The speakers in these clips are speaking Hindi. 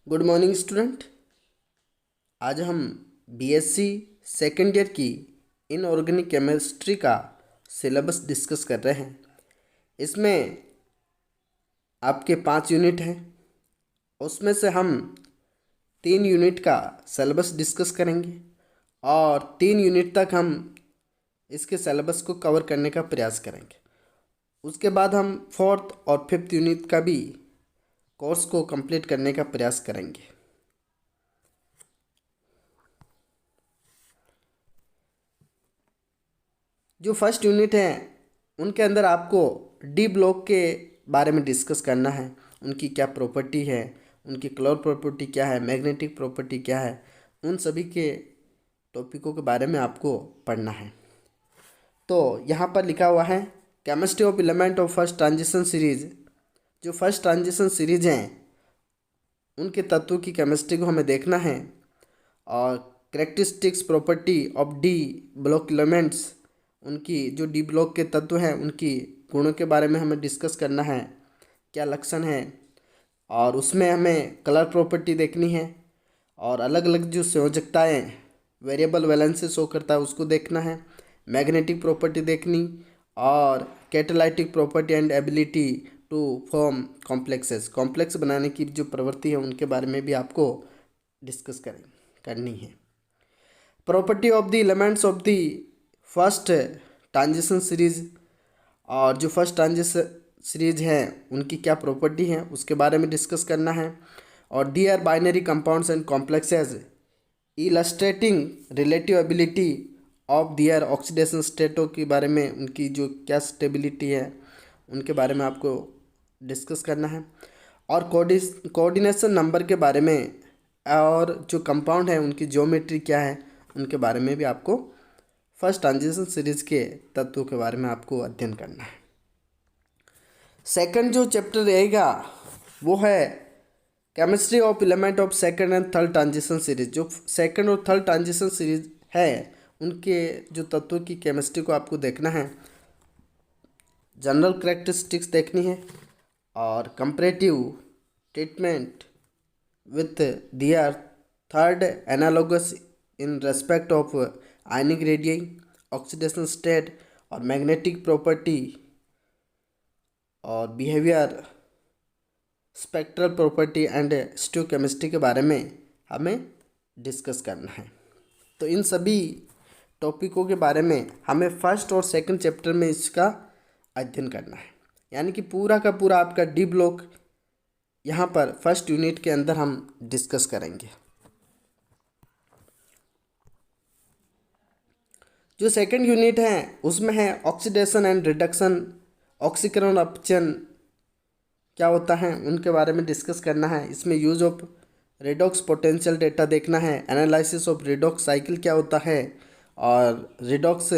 Good morning student. आज हम बीएससी सेकेंड ईयर की इनऑर्गेनिक केमिस्ट्री का सिलेबस डिस्कस कर रहे हैं। इसमें आपके 5 यूनिट हैं। उसमें से हम 3 यूनिट का सिलेबस डिस्कस करेंगे और 3 यूनिट तक हम इसके सिलेबस को कवर करने का प्रयास करेंगे। उसके बाद हम 4th और 5th यूनिट का भी कोर्स को कंप्लीट करने का प्रयास करेंगे। जो फर्स्ट यूनिट है उनके अंदर आपको डी ब्लॉक के बारे में डिस्कस करना है। उनकी क्या प्रॉपर्टी है, उनकी कलर प्रॉपर्टी क्या है, मैग्नेटिक प्रॉपर्टी क्या है, उन सभी के टॉपिकों के बारे में आपको पढ़ना है। तो यहाँ पर लिखा हुआ है chemistry of element of first transition series. जो फर्स्ट ट्रांजिशन सीरीज हैं उनके तत्वों की केमिस्ट्री को हमें देखना है और characteristics property of D block elements, उनकी जो डी ब्लॉक के तत्व हैं उनकी गुणों के बारे में हमें डिस्कस करना है, क्या लक्षण है, और उसमें हमें कलर प्रॉपर्टी देखनी है और अलग अलग जो संयोजकताएँ वेरिएबल वैलेंस से शो करता है उसको देखना है, मैग्नेटिक प्रॉपर्टी देखनी और catalytic property and ability to form complexes, complex बनाने की जो प्रवृत्ति है उनके बारे में भी आपको डिस्कस करनी है। Property of the elements of the first transition series, और जो फर्स्ट ट्रांजिशन सीरीज है उनकी क्या प्रॉपर्टी है उसके बारे में डिस्कस करना है। और D are binary compounds and complexes illustrating relative ability of their oxidation स्टेटों के बारे में, उनकी जो क्या स्टेबिलिटी है उनके बारे में आपको डिस्कस करना है। और कोऑर्डिनेशन नंबर के बारे में और जो कंपाउंड है उनकी ज्योमेट्री क्या है उनके बारे में भी आपको फर्स्ट ट्रांजिशन सीरीज के तत्वों के बारे में आपको अध्ययन करना है। सेकंड जो चैप्टर रहेगा वो है chemistry of element of second and third transition series. जो सेकंड और थर्ड ट्रांजिशन सीरीज है उनके जो तत्वों की केमिस्ट्री को आपको देखना है, जनरल करेक्टरिस्टिक्स देखनी है और comparative treatment with their third analogous in respect of ionic radii, oxidation state और मैग्नेटिक प्रॉपर्टी और behaviour, spectral property and stoichiochemistry के बारे में हमें डिस्कस करना है। तो इन सभी टॉपिकों के बारे में हमें फर्स्ट और सेकंड चैप्टर में इसका अध्ययन करना है। यानी कि पूरा का पूरा आपका डी ब्लॉक यहाँ पर फर्स्ट यूनिट के अंदर हम डिस्कस करेंगे। जो सेकंड यूनिट है उसमें है ऑक्सीडेशन एंड रिडक्शन, ऑक्सीकरण और अपचयन क्या होता है उनके बारे में डिस्कस करना है। इसमें use of redox potential data देखना है, एनालिसिस ऑफ रिडॉक्स साइकिल क्या होता है और रिडॉक्स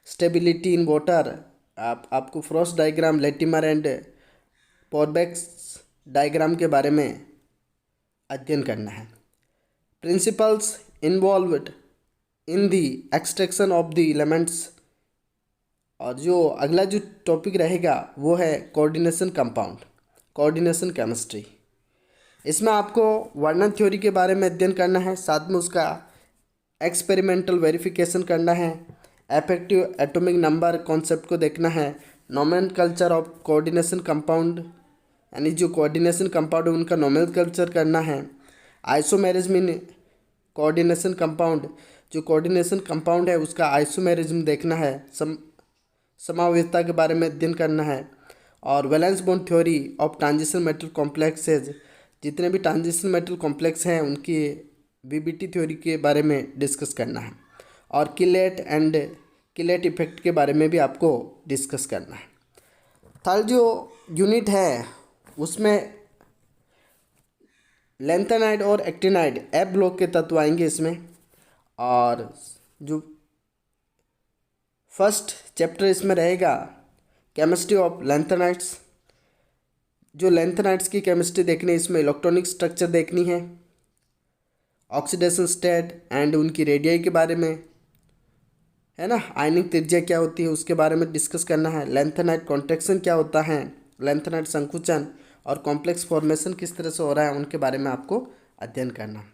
स्टेबिलिटी इन वाटर, आपको Frost diagram, Latimer and Pourbaix diagram के बारे में अध्ययन करना है। Principles involved in the extraction of the elements, और जो अगला जो टॉपिक रहेगा वो है कोऑर्डिनेशन कंपाउंड, कोऑर्डिनेशन केमिस्ट्री। इसमें आपको वर्णन थ्योरी के बारे में अध्ययन करना है, साथ में उसका एक्सपेरिमेंटल वेरिफिकेशन करना है, इफेक्टिव एटॉमिक नंबर कॉन्सेप्ट को देखना है, नोमेनकल्चर ऑफ कोऑर्डिनेशन कंपाउंड, यानी जो कोऑर्डिनेशन कंपाउंड है उनका नोमेनकल्चर करना है, आइसोमेरिज्म इन कोऑर्डिनेशन कंपाउंड, जो कोऑर्डिनेशन कंपाउंड है उसका आइसोमेरिज्म देखना है, समावेशता के बारे में अध्ययन करना है, और valence bond theory of transition metal complexes, जितने भी ट्रांजिशन मेटल कॉम्प्लेक्स हैं उनकी वीबीटी थ्योरी के बारे में डिस्कस करना है, और किलेट एंड किलेट इफेक्ट के बारे में भी आपको डिस्कस करना है। थर्ड जो यूनिट है उसमें लैंथेनाइड और एक्टिनाइड एफ ब्लॉक के तत्व आएंगे इसमें, और जो फर्स्ट चैप्टर इसमें रहेगा केमिस्ट्री ऑफ लैंथेनाइड्स। जो लैंथेनाइड्स की केमिस्ट्री देखनी है इसमें इलेक्ट्रॉनिक स्ट्रक्चर देखनी है, ऑक्सीडेशन स्टेट एंड उनकी रेडियई के बारे में, है ना, आयनिक त्रिज्या क्या होती है उसके बारे में डिस्कस करना है, लैंथेनाइड कॉन्ट्रैक्शन क्या होता है, लैंथेनाइड संकुचन और कॉम्प्लेक्स फॉर्मेशन किस तरह से हो रहा है उनके बारे में आपको अध्ययन करना।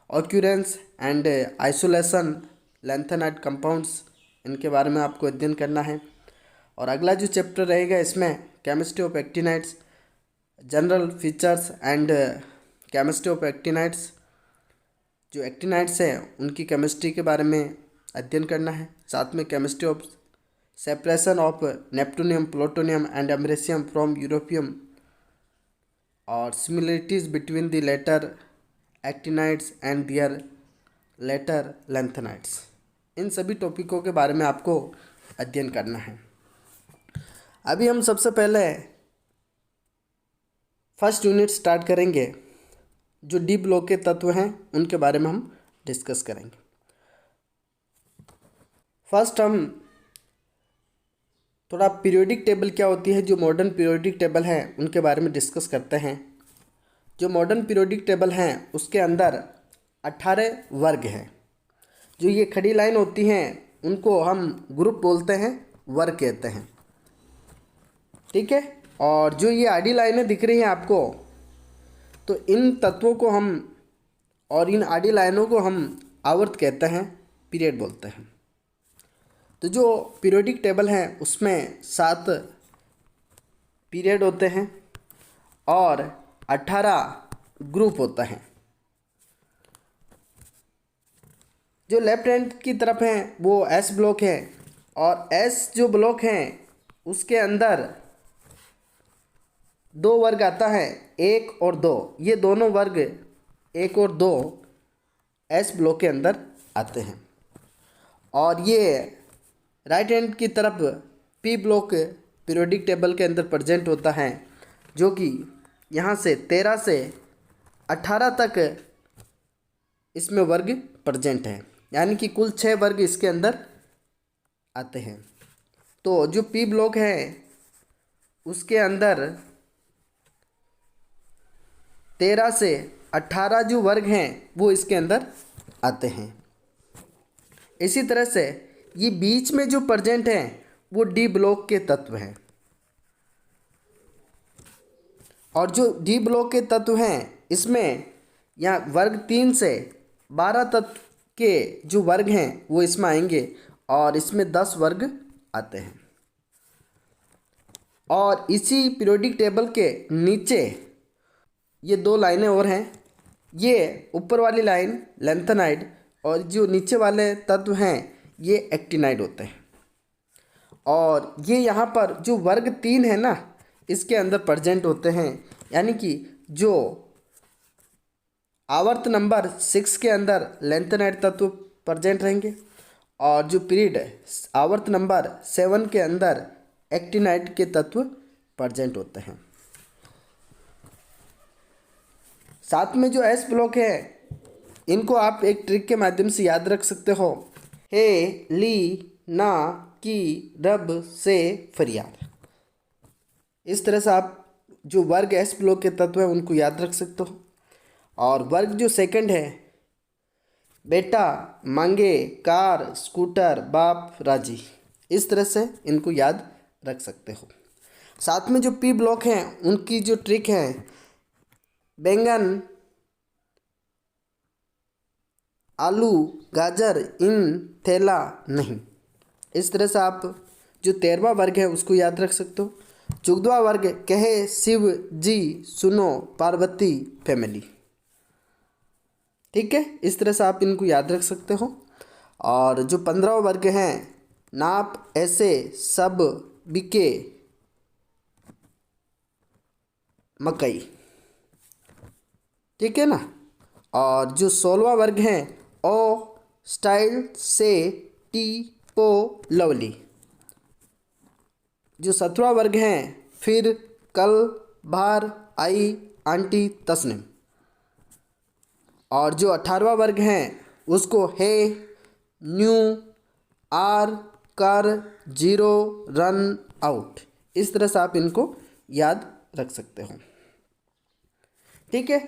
Occurrence and isolation lanthanide compounds, इनके बारे में आपको अध्ययन करना है। और अगला जो चैप्टर रहेगा इसमें chemistry of actinides, general features and chemistry of actinides, जो एक्टिनाइड्स हैं उनकी केमिस्ट्री के बारे में अध्ययन करना है। साथ में chemistry of separation of neptunium, plutonium and americium from europium और similarities between the later actinides and their later lanthanides, इन सभी टॉपिकों के बारे में आपको अध्ययन करना है। अभी हम सबसे पहले फर्स्ट यूनिट स्टार्ट करेंगे। जो डी ब्लॉक के तत्व हैं उनके बारे में हम डिस्कस करेंगे। फर्स्ट हम थोड़ा पीरियोडिक टेबल क्या होती है, जो मॉडर्न पीरियोडिक टेबल है उनके बारे में डिस्कस करते हैं। जो मॉडर्न पीरियोडिक टेबल हैं उसके अंदर 18 वर्ग हैं। जो ये खड़ी लाइन होती हैं उनको हम ग्रुप बोलते हैं, वर्ग कहते हैं, ठीक है। और जो ये आडी लाइनें दिख रही हैं आपको, तो इन तत्वों को हम और इन आडी लाइनों को हम आवर्त कहते हैं, पीरियड बोलते हैं। तो जो पीरियोडिक टेबल है उसमें 7 पीरियड होते हैं और 18 ग्रुप होता है। जो लेफ्ट हैंड की तरफ है वो एस ब्लॉक है, और एस जो ब्लॉक है उसके अंदर 2 वर्ग आता है, 1 और 2। ये दोनों वर्ग 1 और 2 एस ब्लॉक के अंदर आते हैं। और ये राइट हैंड की तरफ पी ब्लॉक पीरियोडिक टेबल के अंदर प्रेजेंट होता है, जो कि यहाँ से 13 से 18 तक इसमें वर्ग प्रेजेंट है, यानी कि कुल 6 वर्ग इसके अंदर आते हैं। तो जो पी ब्लॉक है उसके अंदर 13 से 18 जो वर्ग हैं वो इसके अंदर आते हैं। इसी तरह से ये बीच में जो प्रेजेंट हैं वो डी ब्लॉक के तत्व हैं। और जो डी ब्लॉक के तत्व हैं इसमें यहाँ वर्ग 3 से 12 तत्व के जो वर्ग हैं वो इसमें आएंगे, और इसमें 10 वर्ग आते हैं। और इसी पीरियोडिक टेबल के नीचे ये 2 लाइनें और हैं। ये ऊपर वाली लाइन लैंथेनाइड और जो नीचे वाले तत्व हैं ये एक्टिनाइड होते हैं। और ये यहाँ पर जो वर्ग 3 है ना, इसके अंदर प्रेजेंट होते हैं, यानी कि जो आवर्त नंबर 6 के अंदर लैंथेनाइड तत्व प्रेजेंट रहेंगे, और जो पीरियड आवर्त नंबर 7 के अंदर एक्टिनाइड के तत्व प्रेजेंट होते हैं। साथ में जो एस ब्लॉक है इनको आप एक ट्रिक के माध्यम से याद रख सकते हो। हे ली ना की रब से फरियाद, इस तरह से आप जो वर्ग एस ब्लॉक के तत्व हैं उनको याद रख सकते हो। और वर्ग जो सेकंड है, बेटा मांगे कार स्कूटर बाप राजी, इस तरह से इनको याद रख सकते हो। साथ में जो पी ब्लॉक हैं उनकी जो ट्रिक है, बैंगन आलू गाजर इन थैला नहीं, इस तरह से आप जो 13वां वर्ग है उसको याद रख सकते हो। 14वां वर्ग कहे शिव जी सुनो पार्वती फैमिली, ठीक है, इस तरह से आप इनको याद रख सकते हो। और जो 15वां वर्ग है, नाप ऐसे सब बिके मकई, ठीक है ना। और जो 16वां वर्ग है, ओ स्टाइल से टी पो लवली। जो 17वां वर्ग है, फिर कल बाहर आई आंटी तस्नीम। और जो 18वां वर्ग है उसको है न्यू आर कर जीरो रन आउट, इस तरह से आप इनको याद रख सकते हो, ठीक है।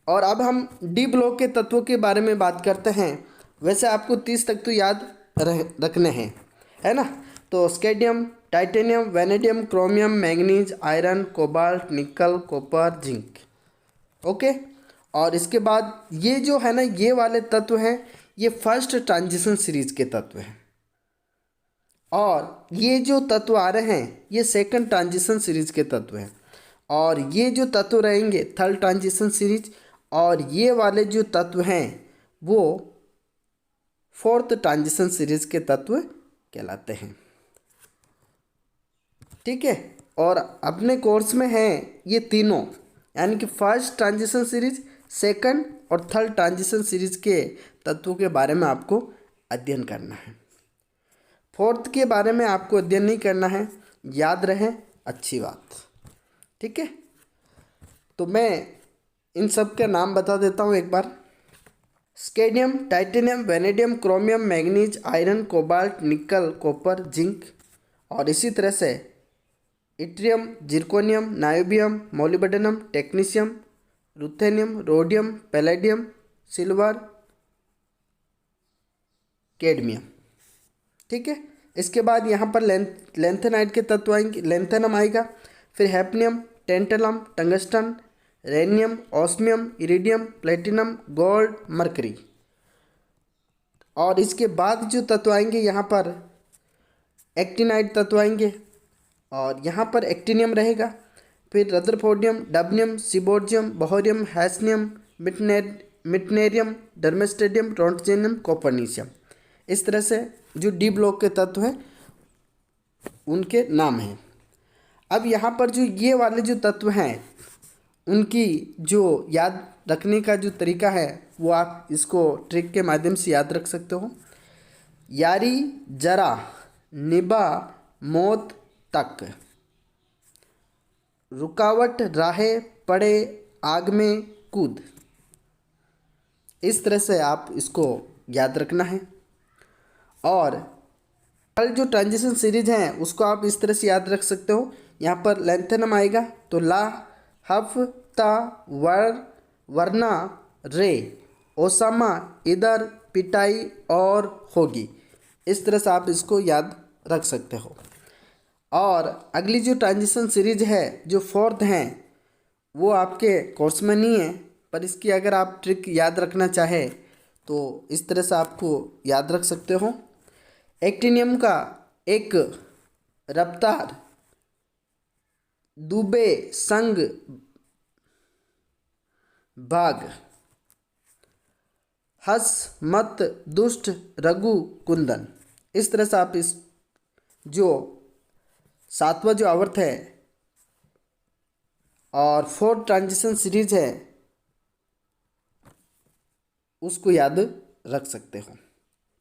और अब हम डी ब्लॉक के तत्वों के बारे में बात करते हैं। वैसे आपको 30 तक तो याद रखने हैं, है ना। तो स्केडियम titanium, vanadium, chromium, manganese, iron, cobalt, nickel, copper, zinc. Okay. और इसके बाद ये जो है ना, ये वाले तत्व हैं, ये फर्स्ट ट्रांजिशन सीरीज के तत्व हैं। और ये जो तत्व आ रहे हैं ये सेकंड ट्रांजिशन सीरीज के तत्व हैं। और ये जो तत्व रहेंगे थर्ड ट्रांजिशन सीरीज। और ये वाले जो तत्व हैं वो फोर्थ ट्रांजिशन सीरीज के तत्व कहलाते हैं। ठीक है। और अपने कोर्स में हैं ये तीनों, यानी कि फर्स्ट ट्रांजिशन सीरीज, सेकंड और थर्ड ट्रांजिशन सीरीज के तत्वों के बारे में आपको अध्ययन करना है। फोर्थ के बारे में आपको अध्ययन नहीं करना है, याद रहे, अच्छी बात। ठीक है। तो मैं इन सब के नाम बता देता हूँ एक बार। Scandium, titanium, vanadium, chromium, manganese, iron, cobalt, nickel, copper, zinc. और इसी तरह से yttrium, zirconium, niobium, molybdenum, technetium, ruthenium, rhodium, palladium, silver, cadmium. ठीक है। इसके बाद यहाँ पर लेंथेनाइट के तत्व आएंगे, लेंथेनम आएगा, फिर hafnium, tantalum, tungsten, rhenium, osmium, iridium, platinum, gold, mercury. और इसके बाद जो तत्व आएंगे यहाँ पर एक्टिनाइट तत्व आएंगे, और यहाँ पर एक्टिनियम रहेगा, फिर रदरफोर्डियम, डबनियम, सिबोर्जियम, बोहरियम, हैस्नियम, मिटनेरियम, डर्मेस्टेडियम, रोंटजेनियम, कॉपरनीशियम। इस तरह से जो डी ब्लॉक के तत्व हैं उनके नाम हैं। अब यहाँ पर जो ये वाले जो तत्व हैं उनकी जो याद रखने का जो तरीका है वो आप इसको ट्रिक के माध्यम से याद रख सकते हो। यारी, जरा, निभा, मौत तक, रुकावट, राहे, पड़े, आग में कूद। इस तरह से आप इसको याद रखना है। और कल जो ट्रांजिशन सीरीज हैं उसको आप इस तरह से याद रख सकते हो। यहाँ पर लेंथेनम आएगा तो ला, हफ, ता, वर, वरना, रे, ओसामा, इधर, पिटाई और होगी। इस तरह से आप इसको याद रख सकते हो। और अगली जो ट्रांजिशन सीरीज है जो फोर्थ हैं वो आपके कोर्स में नहीं है, पर इसकी अगर आप ट्रिक याद रखना चाहे तो इस तरह से आपको याद रख सकते हो। एक्टिनियम का एक रफ्तार, दुबे, संग, भाग, हस, मत, दुष्ट, रघु, कुंदन। इस तरह से आप इस जो सातवां जो आवर्त है और फोर्थ ट्रांजिशन सीरीज है उसको याद रख सकते हो।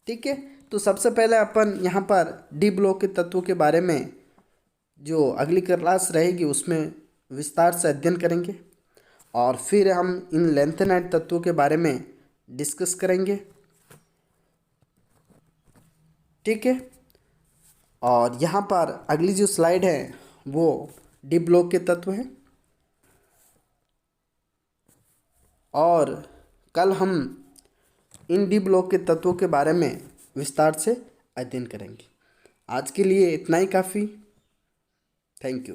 ठीक है। तो सबसे पहले अपन यहाँ पर डी ब्लॉक के तत्वों के बारे में जो अगली क्लास रहेगी उसमें विस्तार से अध्ययन करेंगे, और फिर हम इन लेंथेनाइट तत्वों के बारे में डिस्कस करेंगे। ठीक है। और यहाँ पर अगली जो स्लाइड है वो डी ब्लॉक के तत्व हैं, और कल हम इन डी ब्लॉक के तत्वों के बारे में विस्तार से अध्ययन करेंगे। आज के लिए इतना ही काफ़ी। Thank you.